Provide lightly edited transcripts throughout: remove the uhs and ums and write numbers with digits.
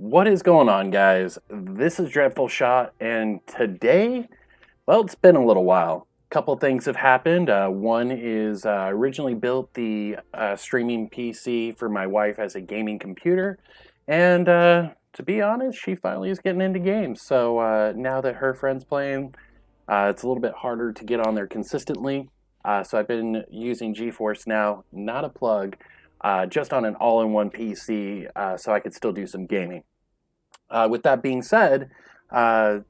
What is going on, guys? This is Dreadful Shot, and today, well, it's been a little while. A couple things have happened. One is I originally built the streaming PC for my wife as a gaming computer, and to be honest, she finally is getting into games. So now that her friend's playing, it's a little bit harder to get on there consistently. So I've been using GeForce now, not a plug, just on an all-in-one PC, so I could still do some gaming. With that being said, I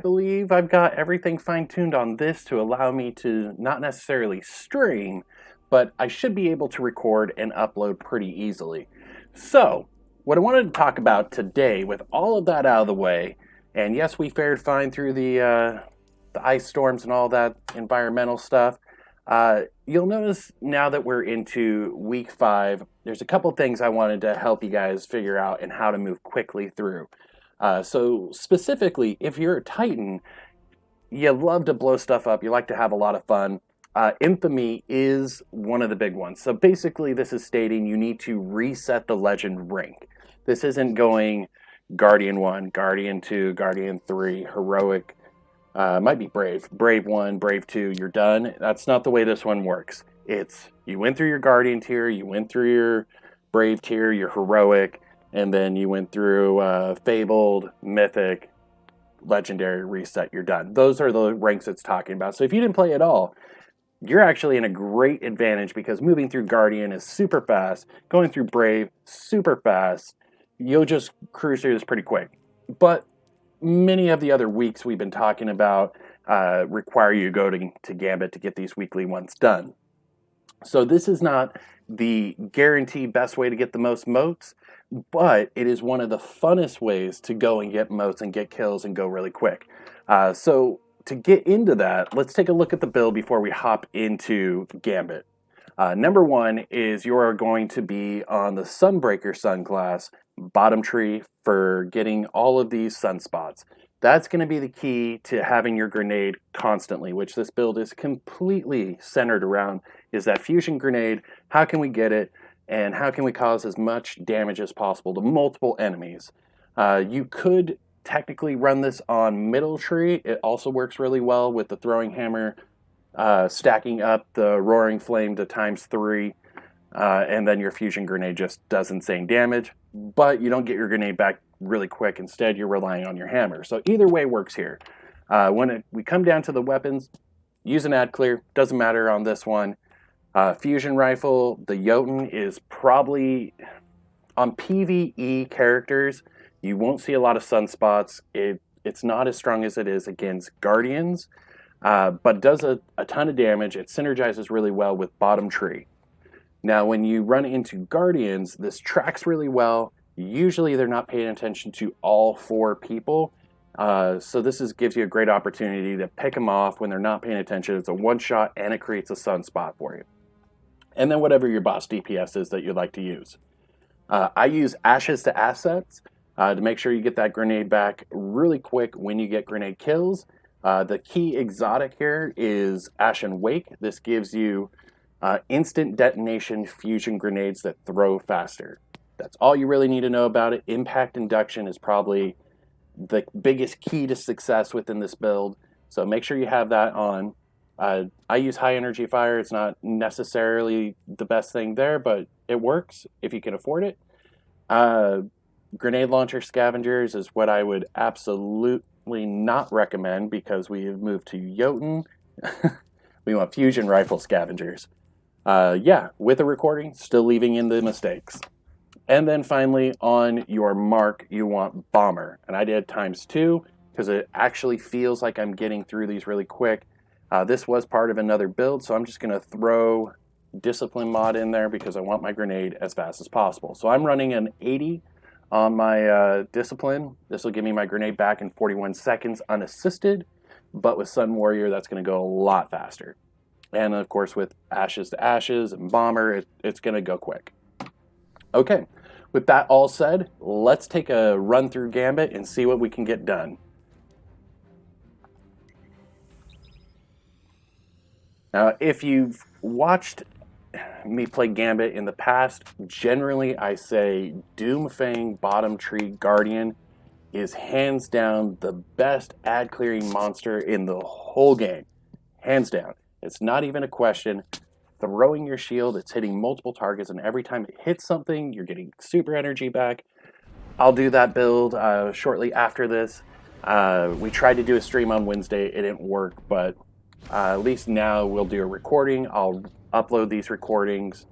believe I've got everything fine-tuned on this to allow me to not necessarily stream, but I should be able to record and upload pretty easily. So, what I wanted to talk about today, with all of that out of the way, and yes, we fared fine through the ice storms and all that environmental stuff. You'll notice now that we're into week 5, there's a couple things I wanted to help you guys figure out and how to move quickly through. So specifically, if you're a Titan, you love to blow stuff up, you like to have a lot of fun. Infamy is one of the big ones. So basically this is stating you need to reset the legend rank. This isn't going Guardian 1, Guardian 2, Guardian 3, Heroic, might be Brave. Brave 1, Brave 2, you're done. That's not the way this one works. It's, you went through your Guardian tier, you went through your Brave tier, your Heroic, and then you went through Fabled, Mythic, Legendary, Reset, you're done. Those are the ranks it's talking about. So if you didn't play at all, you're actually in a great advantage because moving through Guardian is super fast, going through Brave, super fast. You'll just cruise through this pretty quick. But many of the other weeks we've been talking about require you to go to Gambit to get these weekly ones done. So this is not the guaranteed best way to get the most motes, but it is one of the funnest ways to go and get motes and get kills and go really quick. So to get into that, let's take a look at the build before we hop into Gambit. Number 1 is you are going to be on the Sunbreaker Sun class, bottom tree, for getting all of these sunspots. That's going to be the key to having your grenade constantly, which this build is completely centered around, is that fusion grenade. How can we get it, and how can we cause as much damage as possible to multiple enemies? You could technically run this on middle tree. It also works really well with the throwing hammer, stacking up the roaring flame to ×3, and then your fusion grenade just does insane damage, but you don't get your grenade back really quick. Instead, you're relying on your hammer. So either way works here. When we come down to the weapons, use an ad clear, doesn't matter on this one. Fusion rifle, the Jotun is probably, on PvE characters, you won't see a lot of sunspots. It's not as strong as it is against Guardians, but does a ton of damage. It synergizes really well with bottom tree. Now, when you run into Guardians, this tracks really well. Usually they're not paying attention to all 4 people. So this gives you a great opportunity to pick them off when they're not paying attention. It's a one-shot and it creates a sunspot for you. And then whatever your boss DPS is that you'd like to use. I use Ashes to Assets to make sure you get that grenade back really quick when you get grenade kills. The key exotic here is Ashen Wake. This gives you instant detonation fusion grenades that throw faster. That's all you really need to know about it. Impact induction is probably the biggest key to success within this build, so make sure you have that on. I use high energy fire. It's not necessarily the best thing there, but it works if you can afford it. Grenade launcher scavengers is what I would absolutely not recommend because we've moved to Jotun. We want fusion rifle scavengers. Yeah, with a recording, still leaving in the mistakes. And then finally, on your mark, you want bomber. And I did ×2 because it actually feels like I'm getting through these really quick. This was part of another build, so I'm just going to throw discipline mod in there because I want my grenade as fast as possible. So I'm running an 80 on my discipline. This will give me my grenade back in 41 seconds unassisted, but with Sun Warrior, that's going to go a lot faster. And of course, with Ashes to Ashes and Bomber, it's going to go quick. Okay, with that all said, let's take a run through Gambit and see what we can get done. Now, if you've watched me play Gambit in the past, generally I say Doomfang Bottom Tree Guardian is hands down the best ad clearing monster in the whole game. Hands down. It's not even a question. Throwing your shield, it's hitting multiple targets, and every time it hits something, you're getting super energy back. I'll do that build shortly after this. We tried to do a stream on Wednesday. It didn't work, but at least now we'll do a recording. I'll upload these recordings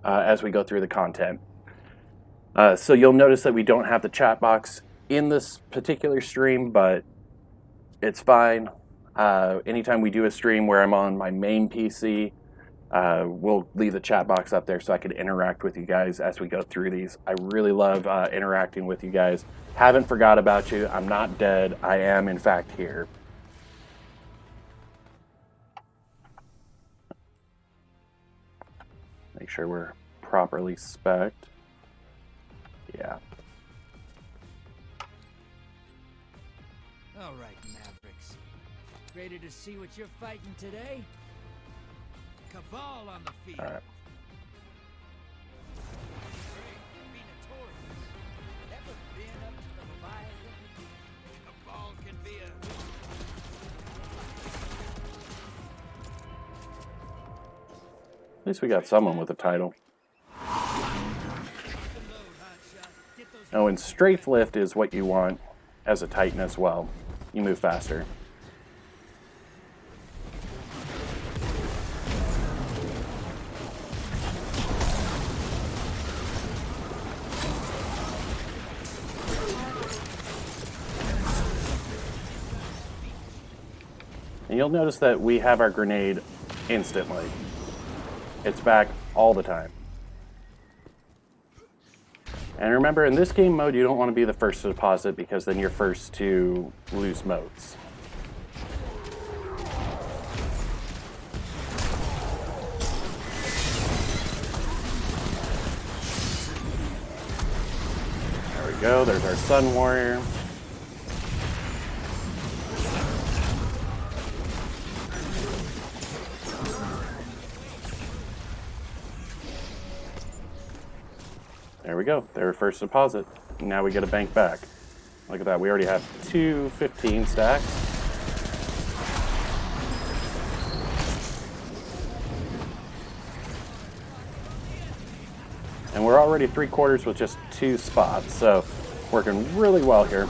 as we go through the content. So you'll notice that we don't have the chat box in this particular stream, but it's fine. Anytime we do a stream where I'm on my main PC, we'll leave the chat box up there so I could interact with you guys as we go through these. I really love interacting with you guys. Haven't forgot about you. I'm not dead. I am, in fact, here. Make sure we're properly spec'd. Yeah. All right, Mavericks. Ready to see what you're fighting today? Cabal on the field. All right. Be notorious. Ever been up to the Leviathan? Cabal can be a... At least we got someone with a title. Oh, and strafe lift is what you want as a Titan as well. You move faster. And you'll notice that we have our grenade instantly. It's back all the time. And remember, in this game mode, you don't want to be the first to deposit because then you're first to lose motes. There we go. There's our Sun Warrior. There we go. Their first deposit. Now we get a bank back. Look at that. We already have 215 stacks. And we're already 3/4 with just 2 spots. So working really well here.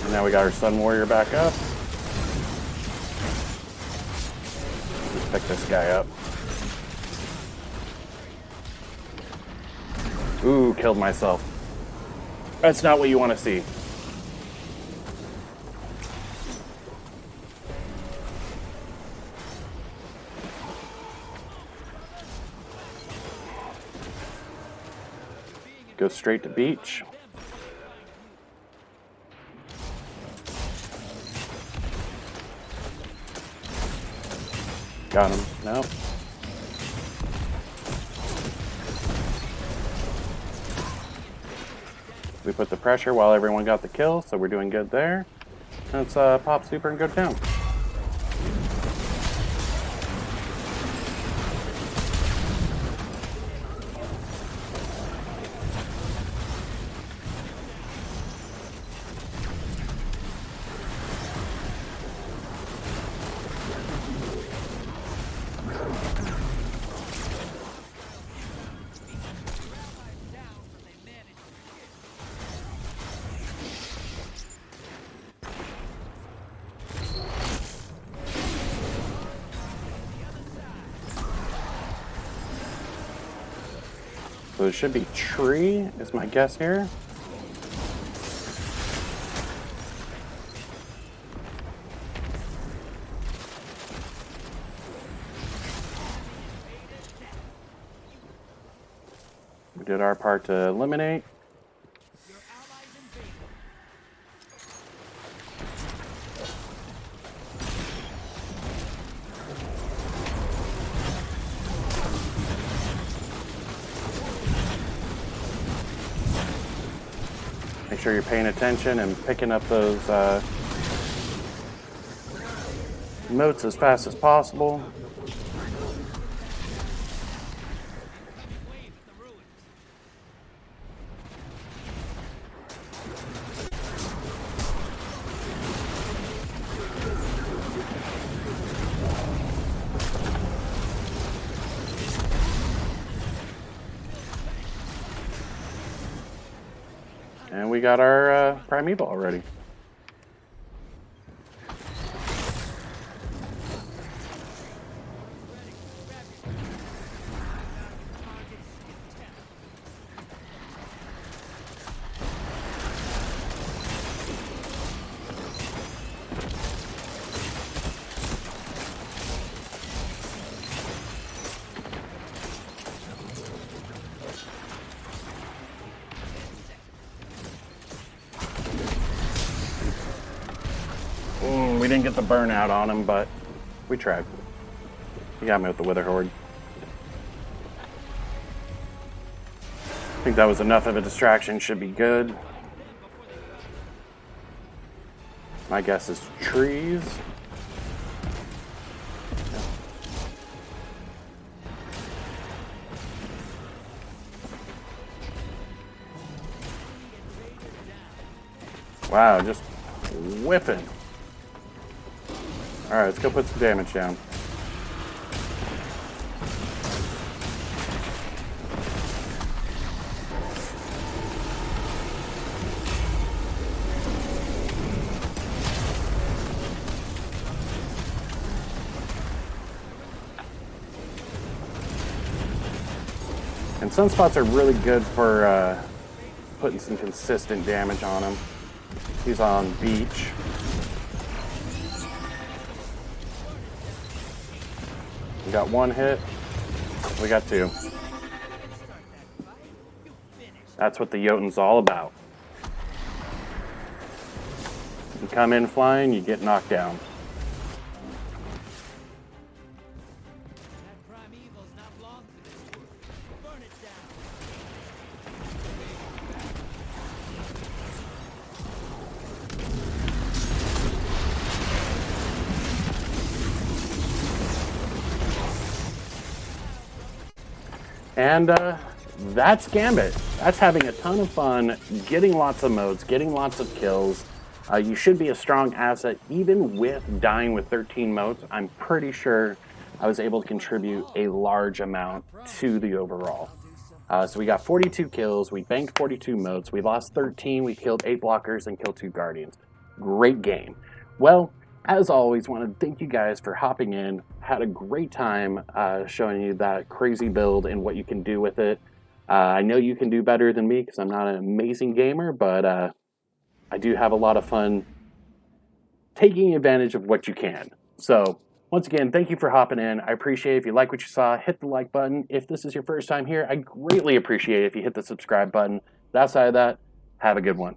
And now we got our Sun Warrior back up. Let's pick this guy up. Ooh, killed myself. That's not what you want to see. Go straight to beach. Got him. No. We put the pressure while everyone got the kill, so we're doing good there. Let's pop super and go down. So it should be tree, is my guess here. We did our part to eliminate. Make sure you're paying attention and picking up those moats as fast as possible. Wave at the ruins. And we got our primeval already. We didn't get the burnout on him, but we tried. He got me with the Wither Horde. I think that was enough of a distraction. Should be good. My guess is trees. Wow, just whipping. Alright, let's go put some damage down. And sunspots are really good for putting some consistent damage on him. He's on beach. We got one hit. We got two. That's what the Jotun's all about. You come in flying, you get knocked down. That primeval's not long for this world. Burn it down. And that's Gambit. That's having a ton of fun, getting lots of modes, getting lots of kills. You should be a strong asset even with dying with 13 modes. I'm pretty sure I was able to contribute a large amount to the overall. So we got 42 kills, we banked 42 modes, we lost 13, we killed 8 blockers and killed 2 guardians. Great game. Well, as always, want to thank you guys for hopping in. Had a great time showing you that crazy build and what you can do with it. I know you can do better than me because I'm not an amazing gamer, but I do have a lot of fun taking advantage of what you can. So once again, thank you for hopping in. I appreciate it. If you like what you saw, hit the like button. If this is your first time here, I greatly appreciate it if you hit the subscribe button. But outside of that, have a good one.